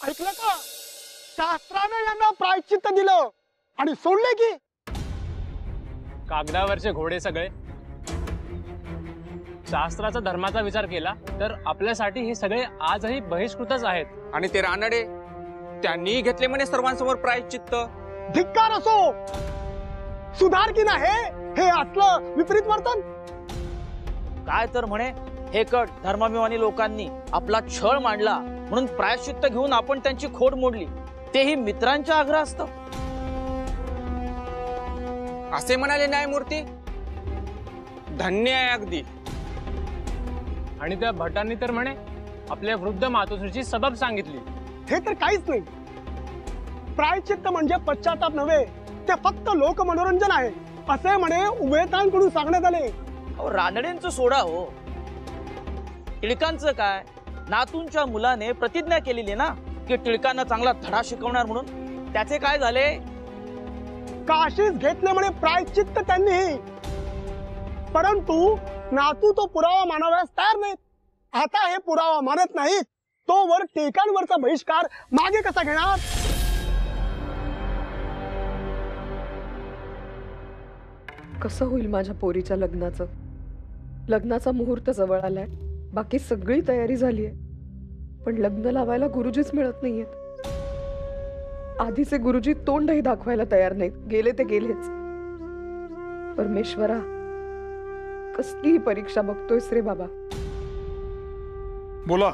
ऐकलं का? शास्त्राने यांना प्रायश्चित्त दिलं आणि सोडले की कागदावरचे घोडे सगळे। शास्त्राचा धर्माचा विचार केला तर आपल्यासाठी हे सगळे आजही बहिष्कृतच आहेत। आणि ते रानडे त्यांनी घेतले म्हणे सर्वांसमोर प्रायश्चित्त। धिक्कार असो, सुधार की नाही हे असलं विपरीत वर्तन। काय तर म्हणे हे कट धर्माभिमानी लोकांनी आपला छळ मांडला म्हणून प्रायश्चित्त घेऊन आपण त्यांची खोड मोडली, तेही मित्रांच्या आग्रहास्तव। असे म्हणाले न्यायमूर्ती, धन्य आहे अगदी। आणि त्या भटांनी तर म्हणे आपल्या वृद्ध मातोश्रीची सबब सांगितली। हे तर काहीच नाही। प्रायश्चित्त म्हणजे पश्चाताप नव्हे, ते फक्त लोक मनोरंजन आहे असे म्हणे उभयतांकडून सांगण्यात आले। रानडेंचं सोडा हो, टिळकांचं काय? नातूंच्या मुलाने प्रतिज्ञा केलेली ना की टिळकांना चांगला धडा शिकवणार म्हणून, त्याचे काय झाले? काशीच घेतले म्हणे प्रायश्चित्त त्यांनी, परंतु नातू तो पुरावा मानाव्यास तयार नाहीत। आता हे पुरावा मानत नाहीत तो वर टिळकांवरचा बहिष्कार मागे कसा घेणार? कसं होईल माझ्या पोरीच्या लग्नाचं? लग्नाचा मुहूर्त जवळ आलाय, बाकी सगळी तयारी झालीये, पण लग्न लावायला गुरुजीच मिळत नाहीयेत। आधीचे गुरुजी तोंडही दाखवायला तयार नाहीत, गेले ते गेलेच। परमेश्वरा, कसली परीक्षा बघतोयस रे बाबा? बोला।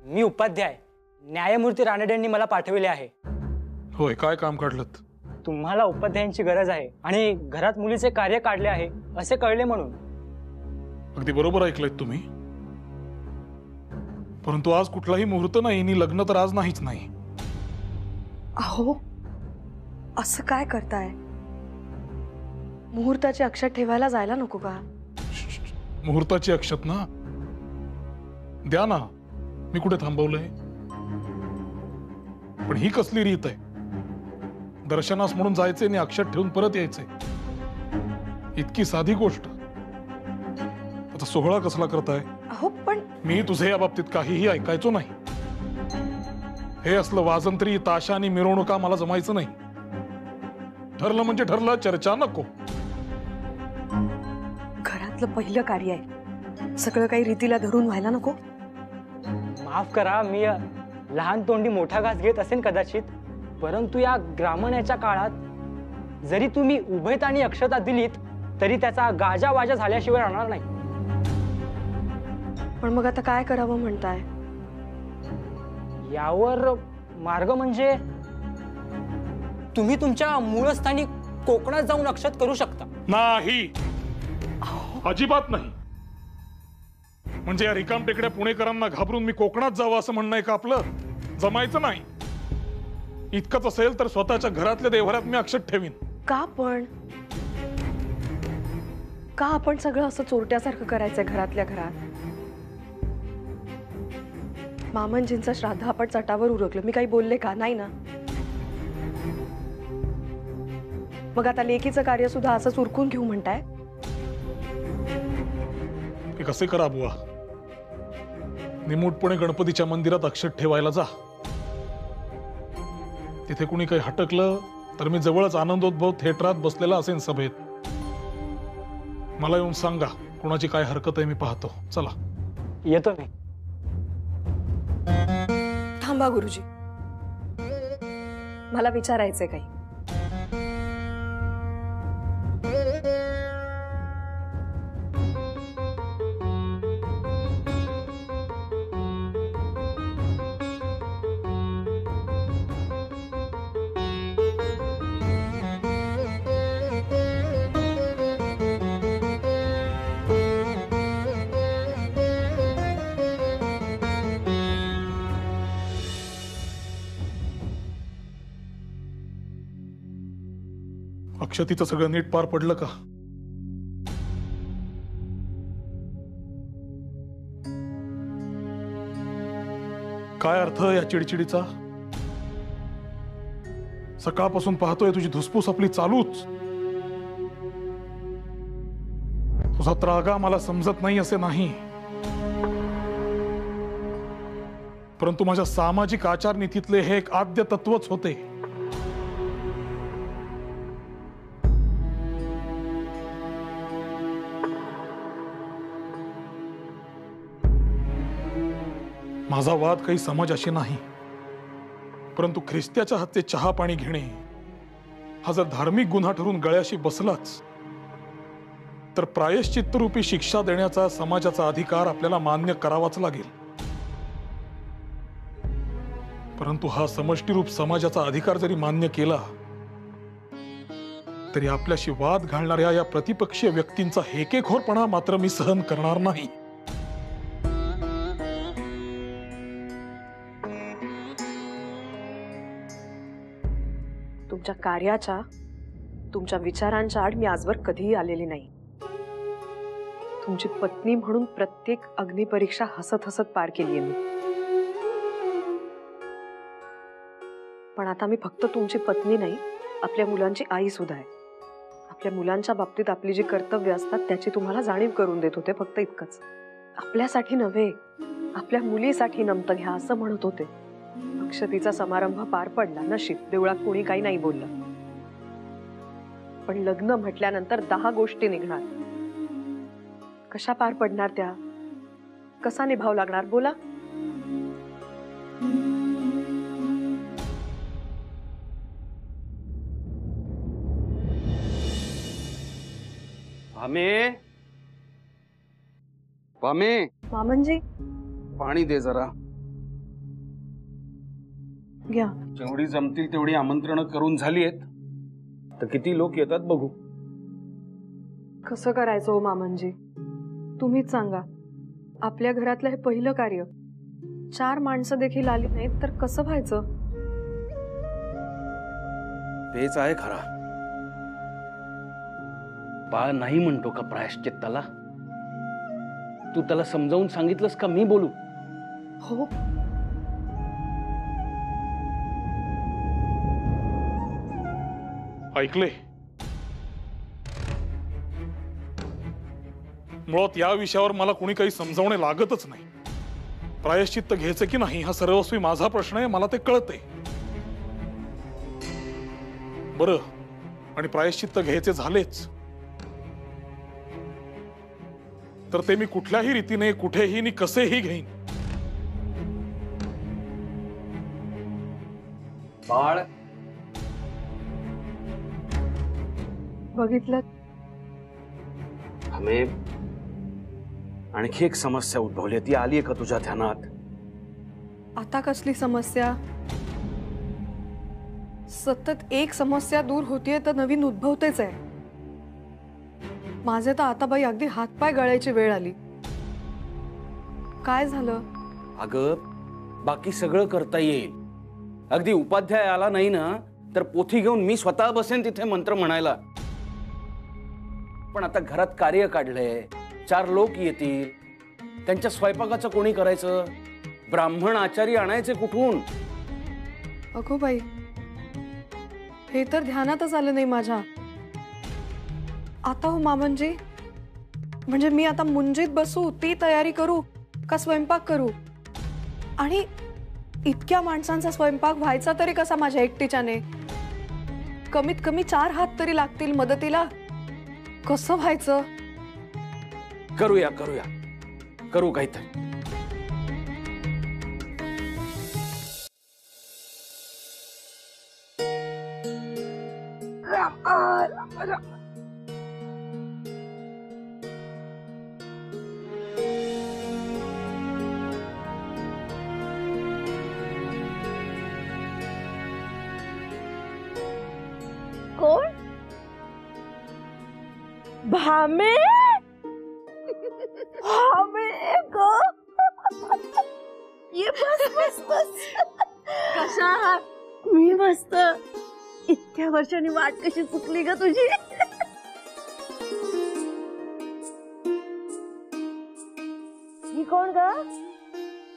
मी उपाध्याय, न्यायमूर्ती रानडेंनी मला पाठविले आहे। होय, काय काम काढलत? तुम्हाला उपाध्यायांची गरज आहे आणि घरात मुलीचे कार्य काढले आहे असे कळले म्हणून। अगदी बरोबर ऐकलंत तुम्ही, परंतु आज कुठलाही मुहूर्त नाही आणि लग्न तर आज नाहीच नाही। अहो, असं काय करताय? मुहूर्ताची अक्षत ठेवायला जायला नको का? मुहूर्ताची अक्षत ना द्या ना, मी कुठे थांबवलंय? पण ही कसली रीत आहे? दर्शनास म्हणून जायचे आणि अक्षत ठेवून परत यायचे, इतकी साधी गोष्ट। आता सोहळा कसला करताय? अहो पण मी तुझे या बाबतीत काहीही ऐकायचो नाही। हे असलं वाजंत्री, ताशा आणि मिरवणुका मला जमायचं नाही। ठरलं म्हणजे ठरलं, चर्चा नको। घरातलं पहिलं कार्य आहे, सगळं काही रीतीला धरून व्हायला नको? माफ करा, मी लहान तोंडी मोठा घास घेत असेन कदाचित, परंतु या ग्रामण्याच्या काळात जरी तुम्ही उभयत आणि अक्षता दिलीत तरी त्याचा गाजावाजा झाल्याशिवाय राहणार नाही। पण मग आता काय करावं म्हणताय? यावर मार्ग म्हणजे तुम्ही तुमच्या मूळस्थानी कोकणात जाऊन अक्षत करू शकता। नाही, अजिबात नाही। म्हणजे या रिकाम टेकड्या पुणेकरांना घाबरून मी कोकणात जावं असं म्हणणं आहे का आपलं? जमायचं नाही। इतकंच असेल तर स्वतःच्या घरातल्या देव्हाऱ्यात मी अक्षत ठेवीन। का पण? का आपण सगळं असं चोरट्यासारखं करायचंय घरातल्या घरात? मामनजींचा श्राद्ध आपण चटावर उरकलं, मी काही बोलले का? नाही ना। मग आता लेकीचं कार्य सुद्धा असंच उरकून घेऊ म्हणताय? हे कसे करा बुवा, निमूटपणे गणपतीच्या मंदिरात अक्षत ठेवायला जा। तिथे कुणी काही हटकलं तर मी जवळच आनंदोद्भव थिएटरात बसलेला असेन सभेत। मला येऊन सांगा कुणाची काय हरकत आहे, मी पाहतो। चला येतो मी। थांबा गुरुजी, मला विचारायचंय काही। अक्षतीचं सगळं नीट पार पडलं का? काय अर्थ या चिडचिडीचा? सकाळपासून पाहतोय तुझी धुसफूस आपली चालूच। तुझा त्रागा मला समजत नाही असे नाही, परंतु माझ्या सामाजिक आचारनीतीतले हे एक आद्य तत्वच होते. माझा वाद काही समाजाशी नाही, परंतु ख्रिस्त्याच्या हातचे चहा पाणी घेणे हा जर धार्मिक गुन्हा ठरून गळ्याशी बसलाच तर प्रायश्चित्त रूपी शिक्षा देण्याचा समाजाचा अधिकार आपल्याला मान्य करावाच लागेल. परंतु हा समष्टीरूप समाजाचा अधिकार जरी मान्य केला तरी आपल्याशी वाद घालणाऱ्या या प्रतिपक्षीय व्यक्तींचा हेकेखोरपणा मात्र मी सहन करणार नाही. तुमच्या कार्याच्या, तुमच्या विचारांच्या आड मी आजवर कधीही आलेली नाही. तुमची पत्नी म्हणून प्रत्येक अग्निपरीक्षा हसत हसत पार केली आहे मी. पण आता मी फक्त तुमची पत्नी नाही, आपल्या मुलांची आई सुद्धा आहे. आपल्या मुलांच्या बाबतीत आपली जी कर्तव्य असतात त्याची तुम्हाला जाणीव करून देत होते, फक्त इतकंच. आपल्यासाठी नव्हे, आपल्या मुलीसाठी नमतं घ्या असं म्हणत होते. अक्षतीचा समारंभ पार पडला, नशीब देवळात कोणी काही नाही बोललं. पण लग्न म्हटल्यानंतर 10 गोष्टी निघणार. कशा पार पडणार त्या? कसा निभाव लागणार? बोला. भामे, मामनजी पाणी दे जरा. घ्या. जेवढी जमतील तेवढी आमंत्रण करून झाली आहेत, तर किती लोक येतात बघू. कसं करायचं हो मामनजी, तुम्हीच सांगा. आपल्या घरातलं हे पहिलं कार्य, 4 माणसं देखील आली नाहीत तर कसं व्हायचं? तेच आहे खरा. बाळ नाही म्हणतो का प्रायश्चित्ताला? तू त्याला समजावून सांगितलंस का मी बोलू? हो, ऐकले. मुळात या विषयावर मला कोणी काही समजावणे लागतच नाही. प्रायश्चित्त घ्यायचं की नाही हा सर्वस्वी माझा प्रश्न आहे, मला ते कळते. बरं, आणि प्रायश्चित्त घ्यायचे झालेच तर ते मी कुठल्याही रीतीने, कुठेही नि कसेही घेईन. बाळ, बघितलं. आम्ही आणखी एक समस्या उद्भवली, ती आली का तुझ्या ध्यानात? आता कसली समस्या? सतत एक समस्या दूर होतीये तर नवीन उद्भवतेच आहे. माझे तर आता बाई अगदी हातपाय गळायची वेळ आली. काय झालं? अगं, बाकी सगळं करता येईल. अगदी उपाध्याय आला नाही ना तर पोथी घेऊन मी स्वतः बसेन तिथे मंत्र म्हणायला. पण आता घरात कार्य काढलंय, 4 लोक येतील, त्यांच्या स्वयंपाकाचं कोणी करायचं? ब्राह्मण आचारी आणायचे कुठून? अगो बाई, हे तर ध्यानातच आलं नाही माझ्या. आता हो मामनजी, म्हणजे मी आता मुंजीत बसू, ती तयारी करू का स्वयंपाक करू? आणि इतक्या माणसांचा स्वयंपाक व्हायचा तरी कसा माझ्या एकटीच्याने? कमीत कमी 4 हात तरी लागतील मदतीला. कसं व्हायचं? करूया करूया करू काहीतरी. कोण? भामे? भामे ग, ये बस बस बस. कशा आहात? मी मस्त. इतक्या वर्षांनी वाट कशी चुकली ग तुझी? ही कोण ग?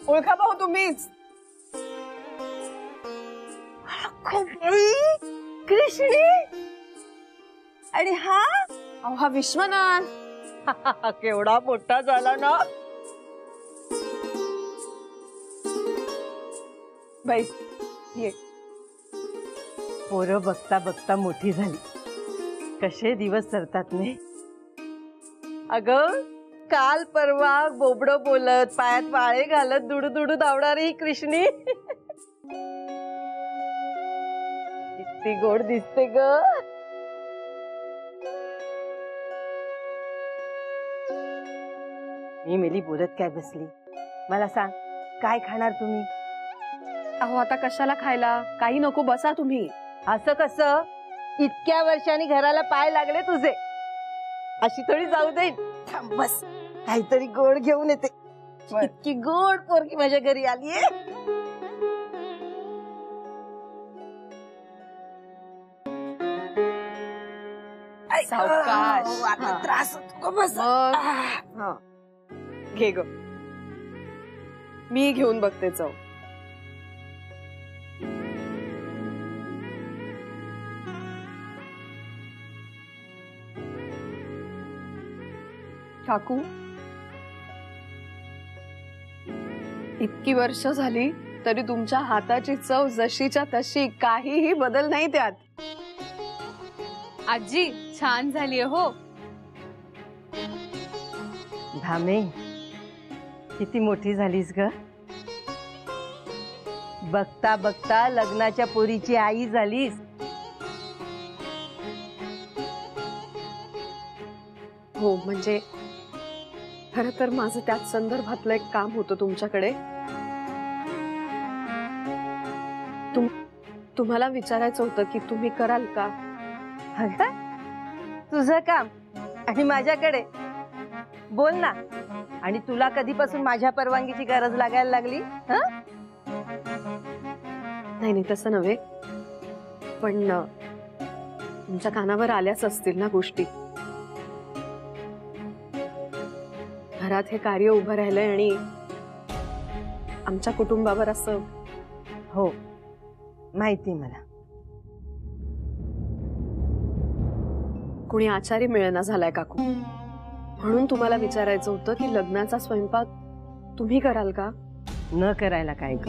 ओळखा भाऊ तुम्हीच? कृष्णी. आणि हा हा विश्वनाथ. केवढा मोठा झाला ना. बैस ये. पोरं बघता बघता मोठी झाली. कसे दिवस सरतात ने. अगं काल परवा बोबडं बोलत पायात वाळे घालत दुडू दुडू धावणारी ही कृष्णी किती गोड दिसते ग. मी मेली बोलत काय बसली. मला सांग काय खाणार तुम्ही? अहो आता कशाला खायला, काही नको, बसा तुम्ही. असं कसं? इतक्या वर्षांनी घराला पाय लागले तुझे, अशी थोडी जाऊ देईन. थांब बस, काहीतरी गोड घेऊन येते. इतकी गोड पोरगी माझ्या घरी आलीये. सावकाश. आता त्रास होतो का? बस. हा. घे ग, मी घेऊन बघते चव. काकू, इतकी वर्ष झाली तरी तुमच्या हाताची चव जशीच्या तशी, काहीही बदल नाही त्यात. आजी छान झाली हो. धामे किती मोठी झालीस ग. बघता बघता लग्नाच्या पोरीची आई झालीस. हो म्हणजे खरं तर माझं त्याच संदर्भातलं एक काम होतं तुमच्याकडे. तुम्हाला विचारायचं होतं की तुम्ही कराल का? तुझं काम आणि माझ्याकडे बोल ना. आणि तुला कधीपासून माझ्या परवानगीची गरज लागायला लागली? नाही नाही तसं नव्हे, पण तुमच्या कानावर आल्याच असतील ना गोष्टी. घरात हे कार्य उभं राहिलंय आणि आमच्या कुटुंबावर असं. हो माहिती मला. कोणी आचारी मिळेना झालाय काकू, म्हणून तुम्हाला विचारायचं होतं की लग्नाचा स्वयंपाक तुम्ही कराल का? न करायला काय ग,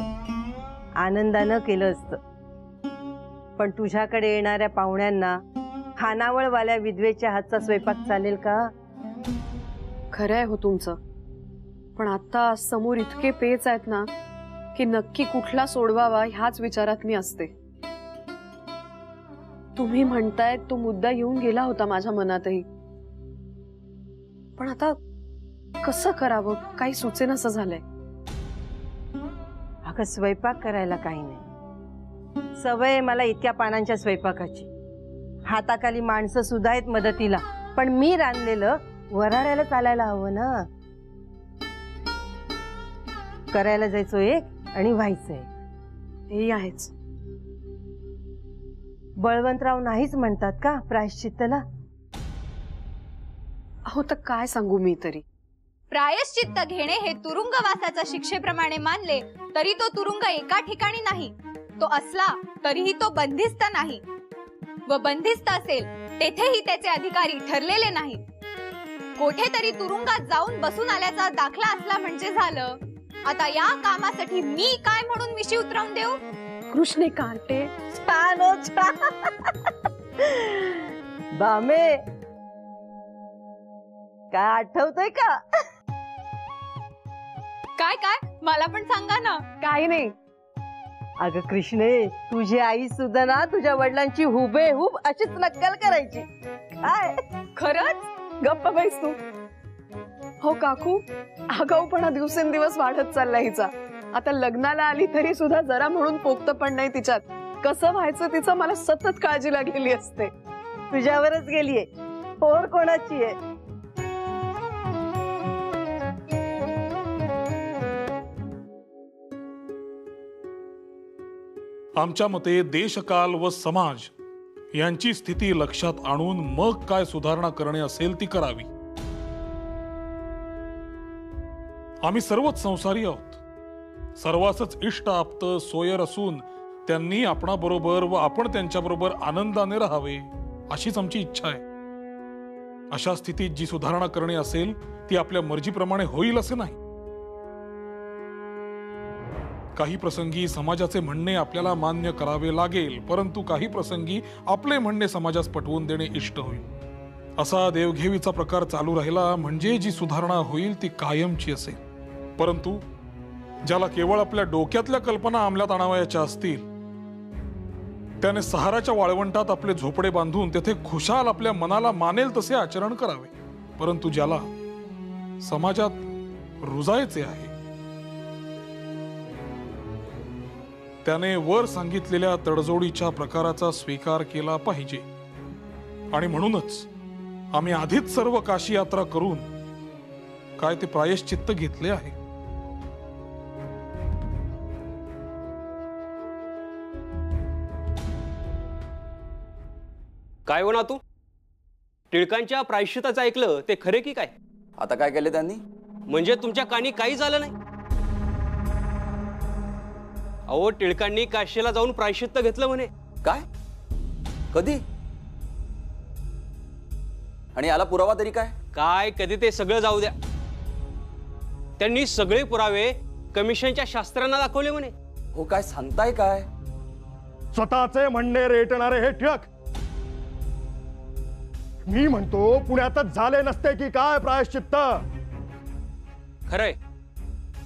आनंदानं केलं असतं. पण तुझ्याकडे येणाऱ्या पाहुण्यांना खानावळवाल्या विधवेच्या हातचा स्वयंपाक चालेल का? खरं आहे हो तुमचं, पण आता समोर इतके पेच आहेत ना की नक्की कुठला सोडवावा ह्याच विचारात मी असते. तुम्ही म्हणताय तो मुद्दा येऊन गेला होता माझ्या मनातही, पण आता कसं करावं काही सुचेनासं झालंय. अगं स्वयंपाक करायला काही नाही, सवय मला इतक्या पानांच्या स्वयंपाकाची. हाताखाली माणसं सुद्धा आहेत मदतीला, पण मी रांधलेलं वराड्याला चालायला हवं ना. करायला जायचो एक आणि व्हायचं एक. हे आहेच. बळवंतराव नाहीच म्हणतात का प्रायश्चित्तला? अहो तर काय सांगू मी तरी. प्रायश्चित्त घेणे हे तुरुंगवासाच्या शिक्षेप्रमाणे मानले तरी तो तुरुंग एका ठिकाणी नाही. तो असला तरीही तो बंदिस्त नाही, व बंदिस्त असेल तेथेही त्याचे अधिकारी ठरलेले नाही. कोठेतरी तुरुंगात जाऊन बसून आल्याचा दाखला असला म्हणजे झालं. आता या कामासाठी मी काय म्हणून मिशी उतरवून देऊ? कृष्णे कार्टे. छान हो छान. बामे काय आठवतंय का? काय काय मला पण सांगा ना. काही नाही. अगं कृष्णे, तुझी आई सुद्धा ना तुझ्या वडिलांची हुबेहूब अशीच नक्कल करायची. काय खरंच? गप्प बैस तू. हो काकू, आगाऊपणा दिवसेंदिवस वाढत चालला हिचा. आता लग्नाला आली तरी सुद्धा जरा म्हणून पोक्त पण नाही तिच्यात. कसं व्हायचं तिचं मला सतत काळजी लागलेली असते. तुझ्यावरच गेलीये, पोर कोणाची आहे? आमच्या मते देशकाल व समाज यांची स्थिती लक्षात आणून मग काय सुधारणा करणे असेल ती करावी. आम्ही सर्वच संसारी आहोत. सर्वांच इष्ट आप्त सोयर असून त्यांनी आपणाबरोबर व आपण त्यांच्याबरोबर आनंदाने राहावे अशीच आमची इच्छा आहे. अशा स्थितीत जी सुधारणा करणे असेल ती आपल्या मर्जीप्रमाणे होईल असे नाही. काही प्रसंगी समाजाचे म्हणणे आपल्याला मान्य करावे लागेल, परंतु काही प्रसंगी आपले म्हणणे समाजास पटवून देणे इष्ट होईल. असा देवघेवीचा प्रकार चालू राहिला म्हणजे जी सुधारणा होईल ती कायमची असेल. परंतु ज्याला केवळ आपल्या डोक्यातल्या कल्पना अंमलात आणावयाच्या असतील त्याने सहाराच्या वाळवंटात आपले झोपडे बांधून तेथे खुशाल आपल्या मनाला मानेल तसे आचरण करावे. परंतु ज्याला समाजात रुजायचे आहे त्याने वर सांगितलेल्या तडजोडीच्या प्रकाराचा स्वीकार केला पाहिजे. आणि म्हणूनच आम्ही आधीच सर्व काशी यात्रा करून काय ते प्रायश्चित्त घेतले आहे. काय होणार तू टिळकांच्या प्रायश्चिताचं ऐकलं ते खरे की काय? आता काय केले त्यांनी? म्हणजे तुमच्या कानी काही झालं नाही? अहो टिळकांनी काशीला जाऊन प्रायश्चित्त घेतलं म्हणे. काय? कधी? आणि याला पुरावा तरी काय? काय कधी ते सगळं जाऊ द्या. त्यांनी सगळे पुरावे कमिशनच्या शास्त्रांना दाखवले म्हणे. हो काय सांगताय काय? स्वतःचे म्हणणे रेटणारे हे टिळक. मी म्हणतो पुण्यातच झाले नसते की काय प्रायश्चित्त? खरंय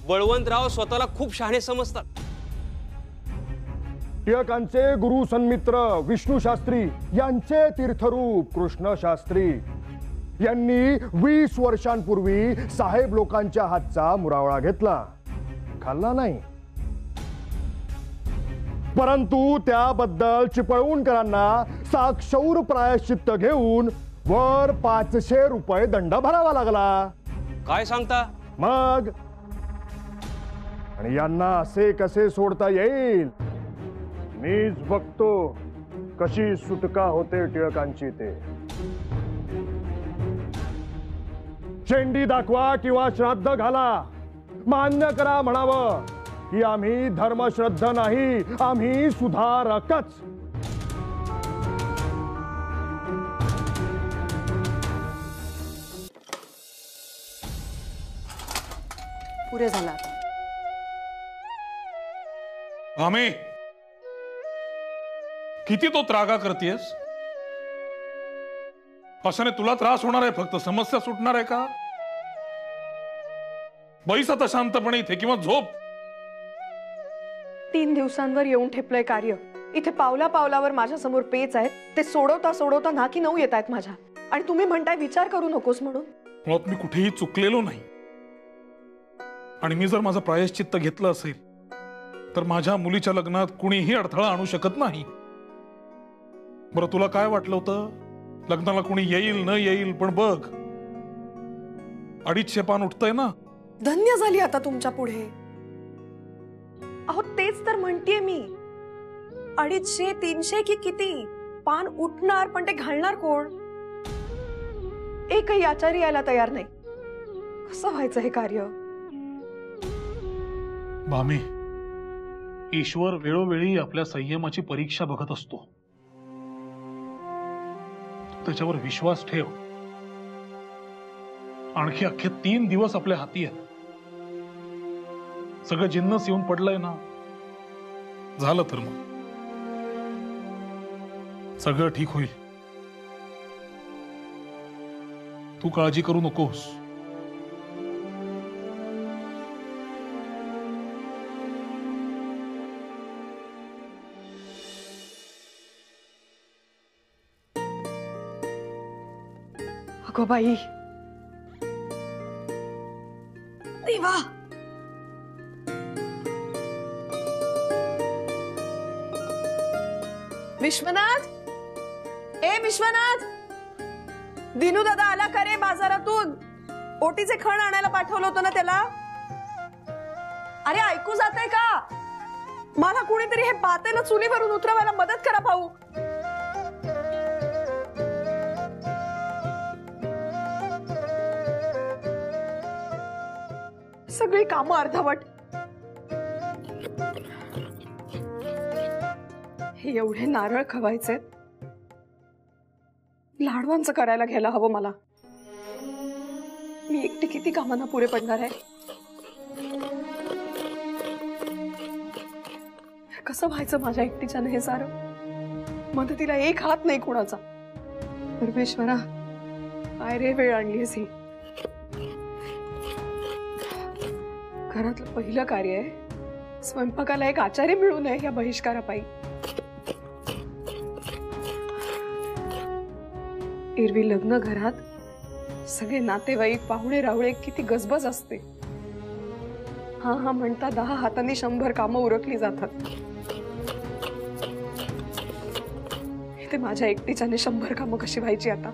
बळवंतराव स्वतःला खूप शहाणे समजतात. टिळकांचे गुरु सन्मित्र विष्णू शास्त्री यांचे तीर्थरूप कृष्ण शास्त्री यांनी 20 वर्षांपूर्वी साहेब लोकांच्या हातचा मुरावळा घेतला, खाल्ला नाही. परंतु त्याबद्दल चिपळूणकरांना साक्षौर प्रायश्चित्त घेऊन वर 500 रुपये दंड भरावा लागला. काय सांगता? मग आणि यांना असे कसे सोडता येईल? मीच बघतो कशी सुटका होते टिळकांची. ते शेंडी दाखवा किंवा श्राद्ध घाला, मान्य करा म्हणावं की आम्ही धर्मश्रद्ध नाही, आम्ही सुधारकच. पुरे झाला. आम्ही किती तो त्रागा करतेस? अशाने तुला त्रास होणार आहे, फक्त समस्या सुटणार आहे का? बैस आता शांतपणे इथे किंवा झोप. 3 दिवसांवर येऊन ठेपलंय कार्य. इथे पावला पावलावर माझ्या समोर पेच आहेत, ते सोडवता सोडवता नाकी नऊ येत आहेत माझ्या. आणि तुम्ही म्हणताय विचार करू नकोस म्हणून. मुळात मी कुठेही चुकलेलो नाही. आणि मी जर माझं प्रायश्चित्त घेतलं असेल तर माझ्या मुलीच्या लग्नात कुणीही अडथळा आणू शकत नाही. बरं तुला काय वाटलं होतं? लग्नाला कुणी येईल न येईल, पण बघ 250 पान उठतंय ना. धन्य झाली आता तुमच्या पुढे. अहो तेच तर म्हणतेय मी. 250 300 की किती पान उठणार, पण ते घालणार कोण? एकही आचारी यायला तयार नाही. कसं व्हायचं हे कार्य? भामे, ईश्वर वेळोवेळी आपल्या संयमाची परीक्षा बघत असतो. त्याच्यावर विश्वास ठेव. आणखी अख्खे 3 दिवस आपल्या हाती आहेत. सगळं जिन्नस येऊन पडलंय ना. झालं तर मग सगळं ठीक होईल. तू काळजी करू नकोस. अगो बाई, देवा. विश्वनाथ, ए विश्वनाथ, दिनू दादा आला का रे बाजारातून? ओटीचे खण आणायला पाठवलं होतं ना त्याला. अरे ऐकू जाते का? मला कुणीतरी हे पातेलं चुलीवरून उतरवायला मदत करा भाऊ. सगळी कामं अर्धवट. हे एवढे नारळ खवायचे, लाडवांचं करायला घ्यायला हवं मला. मी एकटी किती कामांना पुरे पडणार आहे? कसं व्हायचं माझ्या एकटीच्याने हे सारं? मदतीला एक हात नाही कुणाचा. परमेश्वरा, काय रे वेळ आणलीस ही? घरातलं पहिलं कार्य आहे. स्वयंपाकाला एक आचार्य मिळू नये या बहिष्कारापायी. एरवी लग्न घरात सगळे नातेवाईक पाहुणे रावळे किती गजबज असते. हा हा म्हणता 10 हातांनी 100 कामं उरकली जातात. ते माझ्या एकटीच्याने 100 कामं कशी व्हायची आता?